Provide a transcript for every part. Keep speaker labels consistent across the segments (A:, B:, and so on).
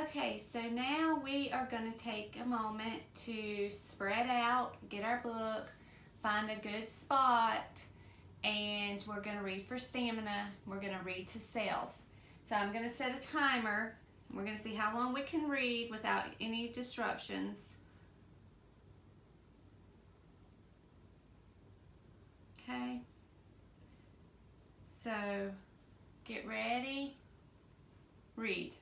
A: Okay, so now we are going to take a moment to spread out, get our book, find a good spot, and we're going to read for stamina. We're going to read to self. So I'm going to set a timer. We're going to see how long we can read without any disruptions. Okay. So get ready. Read.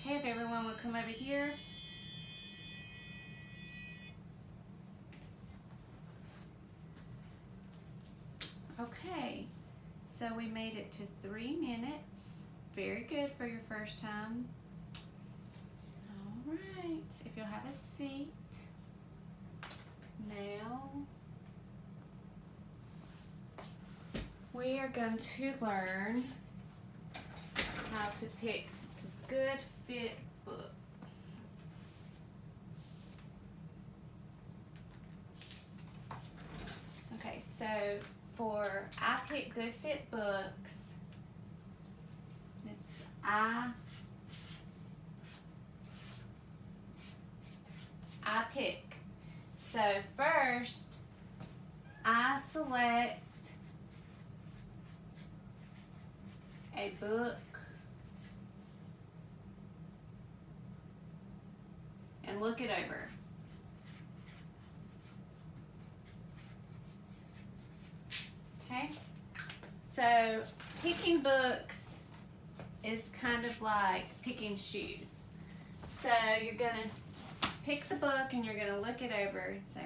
A: Okay, if everyone will come over here. Okay, so we made it to 3 minutes. Very good for your first time. All right, if you'll have a seat. Now, we are going to learn how to pick good fit books. Okay, so for I Pick Good Fit Books, it's I pick. So first, I select a book and look it over. Okay, so picking books is kind of like picking shoes. So you're gonna pick the book and you're gonna look it over and say,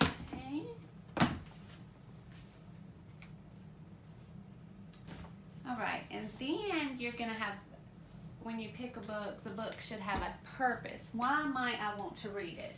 A: okay. All right, and then you're gonna have, when you pick a book, the book should have a purpose. Why might I want to read it?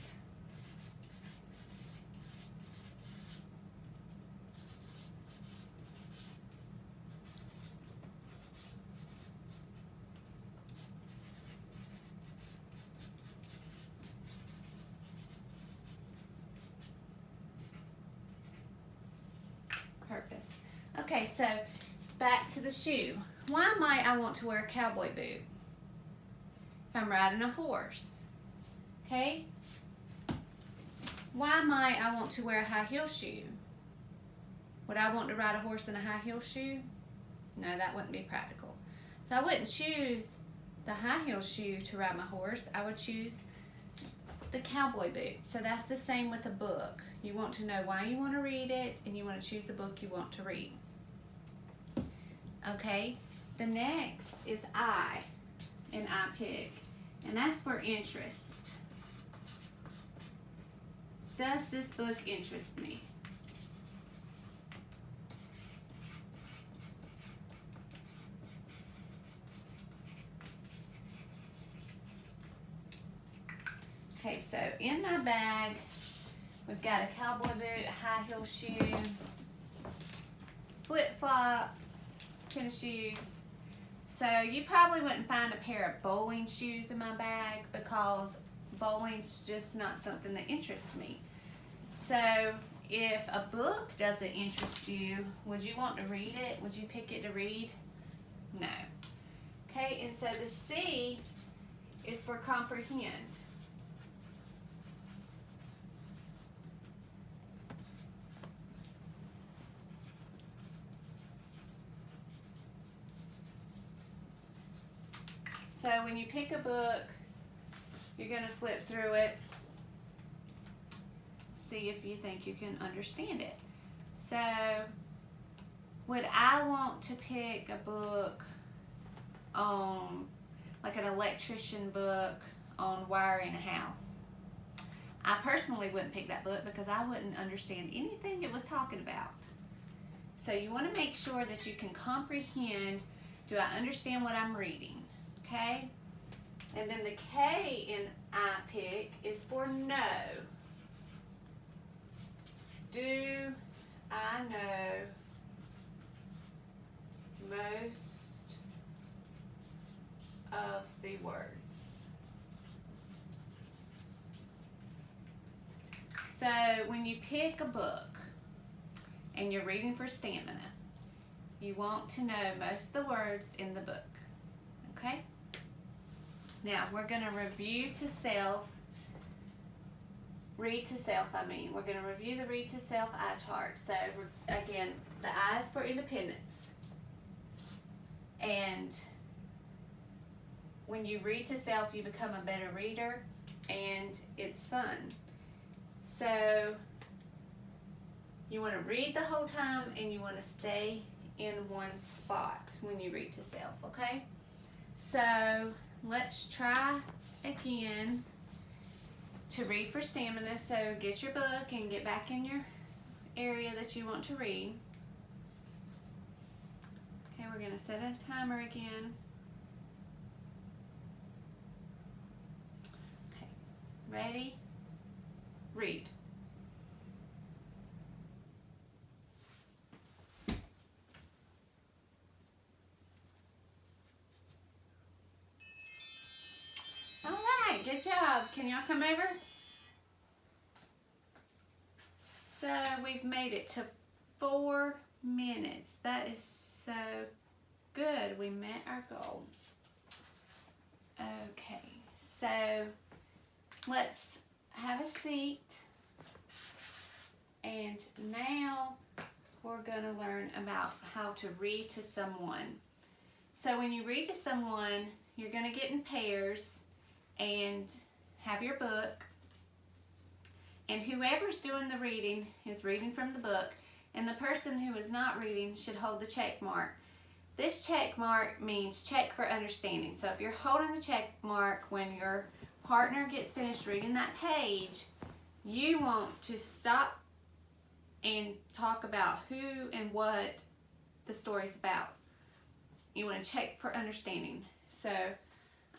A: Purpose. Okay, so back to the shoe. Why might I want to wear a cowboy boot? If I'm riding a horse. Okay? Why might I want to wear a high heel shoe? Would I want to ride a horse in a high heel shoe? No, that wouldn't be practical. So I wouldn't choose the high heel shoe to ride my horse. I would choose the cowboy boot. So that's the same with a book. You want to know why you want to read it, and you want to choose the book you want to read. Okay, the next is I in I Pick, and that's for interest. Does this book interest me? Okay, so in my bag, we've got a cowboy boot, a high heel shoe, flip-flops, tennis shoes. So you probably wouldn't find a pair of bowling shoes in my bag because bowling's just not something that interests me. So if a book doesn't interest you, would you want to read it? Would you pick it to read? No. Okay, and so the C is for comprehend. So when you pick a book, you're going to flip through it, see if you think you can understand it. So would I want to pick a book on, like an electrician book on wiring a house? I personally wouldn't pick that book because I wouldn't understand anything it was talking about. So you want to make sure that you can comprehend, do I understand what I'm reading? Okay? And then the K in I Pick is for no. Do I know most of the words? So when you pick a book and you're reading for stamina, you want to know most of the words in the book. Okay? Now we're going to read to self, We're going to review the read to self eye chart. So again, the I is for independence. And when you read to self, you become a better reader, and it's fun. So you want to read the whole time, and you want to stay in one spot when you read to self, okay? So let's try again to read for stamina. So get your book and get back in your area that you want to read. Okay, we're going to set a timer again. Okay, ready? Read. All right, good job. Can y'all come over? So we've made it to 4 minutes. That is so good. We met our goal. Okay, so let's have a seat. And now we're going to learn about how to read to someone. So when you read to someone, you're going to get in pairs and have your book. And whoever's doing the reading is reading from the book. And the person who is not reading should hold the check mark. This check mark means check for understanding. So if you're holding the check mark when your partner gets finished reading that page, you want to stop and talk about who and what the story's about. You want to check for understanding. So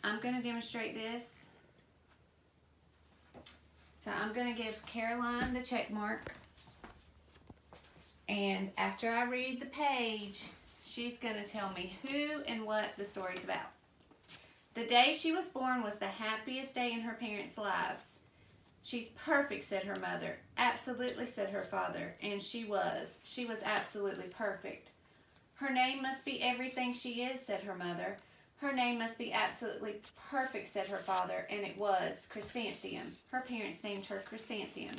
A: I'm going to demonstrate this. So I'm going to give Caroline the check mark. And after I read the page, she's going to tell me who and what the story's about. The day she was born was the happiest day in her parents' lives. She's perfect, said her mother. Absolutely, said her father. And she was. She was absolutely perfect. Her name must be everything she is, said her mother. Her name must be absolutely perfect, said her father. And it was Chrysanthemum. Her parents named her Chrysanthemum.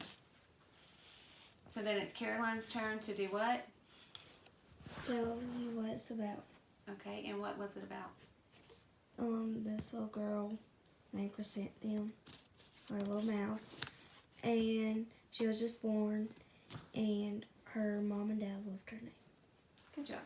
A: So then it's Caroline's turn to do what?
B: Tell you what it's about.
A: Okay, and what was it about?
B: This little girl named Chrysanthemum, or a little mouse, and she was just born, and her mom and dad loved her name.
A: Good job.